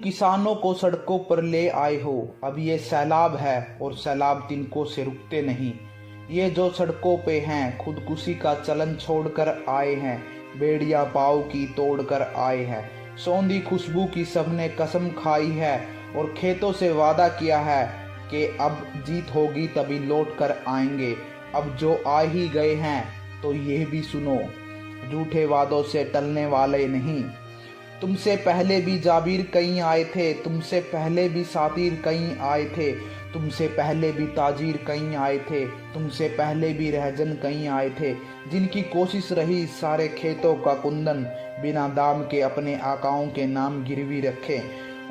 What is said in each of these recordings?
किसानों को सड़कों पर ले आए हो, अब ये सैलाब है और सैलाब तिनकों से रुकते नहीं। ये जो सड़कों पे हैं खुदकुशी का चलन छोड़कर आए हैं, बेड़िया पाव की तोड़कर आए हैं। सौंधी खुशबू की सबने कसम खाई है और खेतों से वादा किया है कि अब जीत होगी तभी लौट कर आएंगे। अब जो आ ही गए हैं तो ये भी सुनो, झूठे वादों से टलने वाले नहीं। तुमसे पहले भी जाबिर कई आए थे, तुमसे पहले भी सातिर कई आए थे, तुमसे पहले भी ताजीर कई आए थे, तुमसे पहले भी रहजन कई आए थे, जिनकी कोशिश रही सारे खेतों का कुंदन बिना दाम के अपने आकाओं के नाम गिरवी रखे।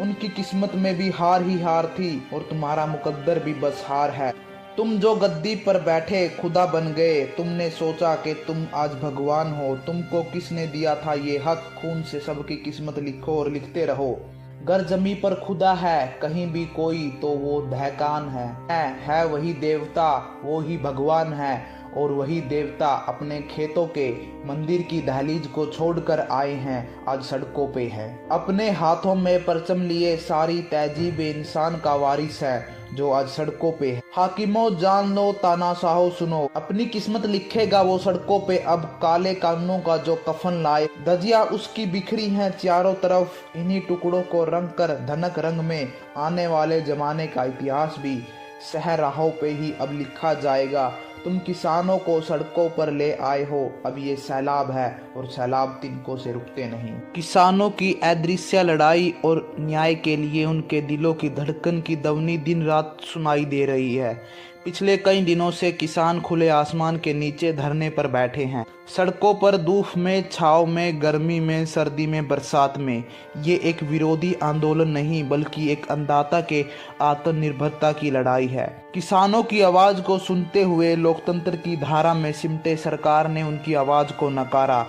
उनकी किस्मत में भी हार ही हार थी और तुम्हारा मुकद्दर भी बस हार है। तुम जो गद्दी पर बैठे खुदा बन गए, तुमने सोचा कि तुम आज भगवान हो। तुमको किसने दिया था ये हक, खून से सबकी किस्मत लिखो और लिखते रहो। गर जमी पर खुदा है कहीं भी कोई तो वो दहकान है वही देवता, वो ही भगवान है। और वही देवता अपने खेतों के मंदिर की दहलीज को छोड़कर आए हैं, आज सड़कों पे है। अपने हाथों में परचम लिए सारी तहजीब इंसान का वारिस है जो आज सड़कों पे है। हाकिमों जान लो, तानाशाहों सुनो, अपनी किस्मत लिखेगा वो सड़कों पे अब काले कानूनों का जो कफन लाए। धजिया उसकी बिखरी है चारों तरफ, इन्हीं टुकड़ों को रंग कर धनक रंग में आने वाले जमाने का इतिहास भी शहर राहों पे ही अब लिखा जाएगा। तुम किसानों को सड़कों पर ले आए हो, अब ये सैलाब है और सैलाब तिनकों से रुकते नहीं। किसानों की अदृश्य लड़ाई और न्याय के लिए उनके दिलों की धड़कन की ध्वनि दिन रात सुनाई दे रही है। पिछले कई दिनों से किसान खुले आसमान के नीचे धरने पर बैठे हैं, सड़कों पर धूप में, छाव में, गर्मी में, सर्दी में, बरसात में। ये एक विरोधी आंदोलन नहीं बल्कि एक अन्नदाता के आत्मनिर्भरता की लड़ाई है। किसानों की आवाज को सुनते हुए लोकतंत्र की धारा में सिमटे सरकार ने उनकी आवाज को नकारा,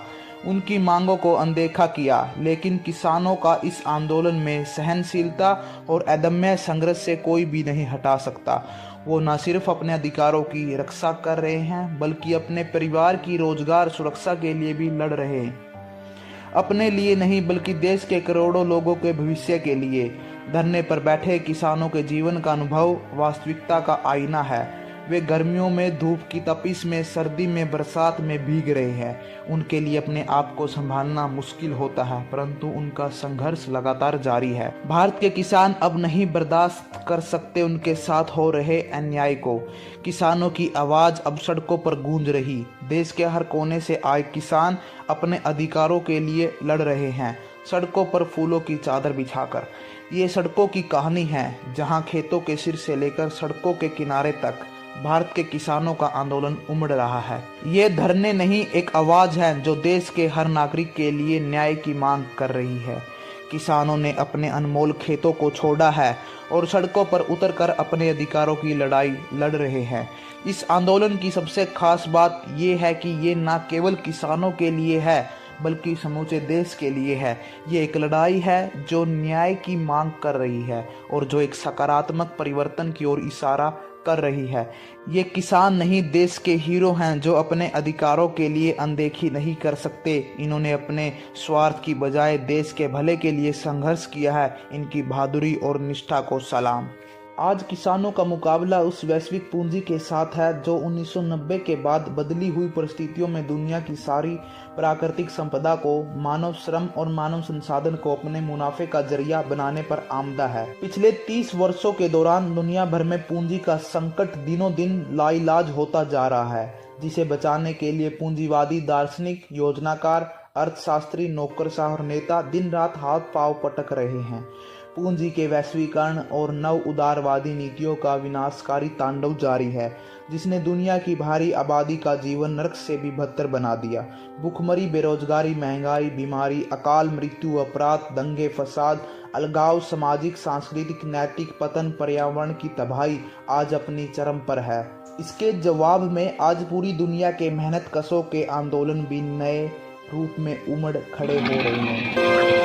उनकी मांगों को अनदेखा किया। लेकिन किसानों का इस आंदोलन में सहनशीलता और अदम्य संघर्ष से कोई भी नहीं हटा सकता। वो न सिर्फ अपने अधिकारों की रक्षा कर रहे हैं बल्कि अपने परिवार की रोजगार सुरक्षा के लिए भी लड़ रहे हैं। अपने लिए नहीं बल्कि देश के करोड़ों लोगों के भविष्य के लिए। धरने पर बैठे किसानों के जीवन का अनुभव वास्तविकता का आईना है। वे गर्मियों में धूप की तपिश में, सर्दी में, बरसात में भीग रहे हैं। उनके लिए अपने आप को संभालना मुश्किल होता है परंतु उनका संघर्ष लगातार जारी है। भारत के किसान अब नहीं बर्दाश्त कर सकते उनके साथ हो रहे अन्याय को। किसानों की आवाज अब सड़कों पर गूंज रही। देश के हर कोने से आए किसान अपने अधिकारों के लिए लड़ रहे हैं, सड़कों पर फूलों की चादर बिछाकर। ये सड़कों की कहानी है जहां खेतों के सिर से लेकर सड़कों के किनारे तक भारत के किसानों का आंदोलन उमड़ रहा है। ये धरने नहीं, एक आवाज है जो देश के हर नागरिक के लिए न्याय की मांग कर रही है। किसानों ने अपने अनमोल खेतों को छोड़ा है और सड़कों पर उतरकर अपने अधिकारों की लड़ाई लड़ रहे हैं। इस आंदोलन की सबसे खास बात ये है कि ये न केवल किसानों के लिए है बल्कि समूचे देश के लिए है। ये एक लड़ाई है जो न्याय की मांग कर रही है और जो एक सकारात्मक परिवर्तन की ओर इशारा कर रही है। ये किसान नहीं, देश के हीरो हैं जो अपने अधिकारों के लिए अनदेखी नहीं कर सकते। इन्होंने अपने स्वार्थ की बजाय देश के भले के लिए संघर्ष किया है। इनकी बहादुरी और निष्ठा को सलाम। आज किसानों का मुकाबला उस वैश्विक पूंजी के साथ है जो 1990 के बाद बदली हुई परिस्थितियों में दुनिया की सारी प्राकृतिक संपदा को, मानव श्रम और मानव संसाधन को अपने मुनाफे का जरिया बनाने पर आमदा है। पिछले 30 वर्षों के दौरान दुनिया भर में पूंजी का संकट दिनों दिन लाइलाज होता जा रहा है, जिसे बचाने के लिए पूंजीवादी दार्शनिक, योजनाकार, अर्थशास्त्री, नौकरशाह और नेता दिन रात हाथ पांव पटक रहे हैं। पूंजी के वैश्वीकरण और नव उदारवादी नीतियों का विनाशकारी तांडव जारी है, जिसने दुनिया की भारी आबादी का जीवन नरक से भी बदतर बना दिया। भूखमरी, बेरोजगारी, महंगाई, बीमारी, अकाल मृत्यु, अपराध, दंगे फसाद, अलगाव, सामाजिक सांस्कृतिक नैतिक पतन, पर्यावरण की तबाही आज अपनी चरम पर है। इसके जवाब में आज पूरी दुनिया के मेहनत कशों के आंदोलन भी नए रूप में उमड़ खड़े हो रहे हैं।